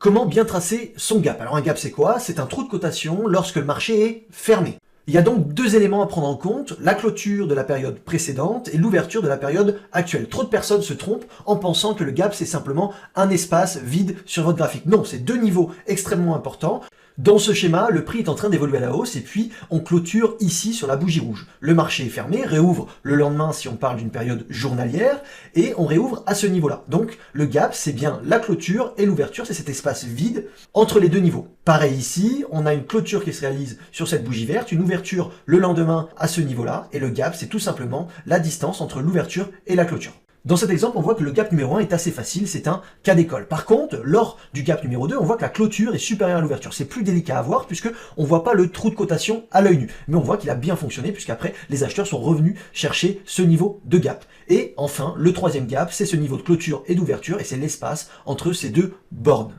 Comment bien tracer son gap? Alors un gap c'est quoi? C'est un trou de cotation lorsque le marché est fermé. Il y a donc deux éléments à prendre en compte, la clôture de la période précédente et l'ouverture de la période actuelle. Trop de personnes se trompent en pensant que le gap c'est simplement un espace vide sur votre graphique. Non, c'est deux niveaux extrêmement importants. Dans ce schéma, le prix est en train d'évoluer à la hausse et puis on clôture ici sur la bougie rouge. Le marché est fermé, réouvre le lendemain si on parle d'une période journalière et on réouvre à ce niveau-là. Donc le gap, c'est bien la clôture et l'ouverture, c'est cet espace vide entre les deux niveaux. Pareil ici, on a une clôture qui se réalise sur cette bougie verte, une ouverture le lendemain à ce niveau-là et le gap, c'est tout simplement la distance entre l'ouverture et la clôture. Dans cet exemple, on voit que le gap numéro 1 est assez facile, c'est un cas d'école. Par contre, lors du gap numéro 2, on voit que la clôture est supérieure à l'ouverture. C'est plus délicat à voir puisque on voit pas le trou de cotation à l'œil nu. Mais on voit qu'il a bien fonctionné puisqu'après, les acheteurs sont revenus chercher ce niveau de gap. Et enfin, le troisième gap, c'est ce niveau de clôture et d'ouverture et c'est l'espace entre ces deux bornes.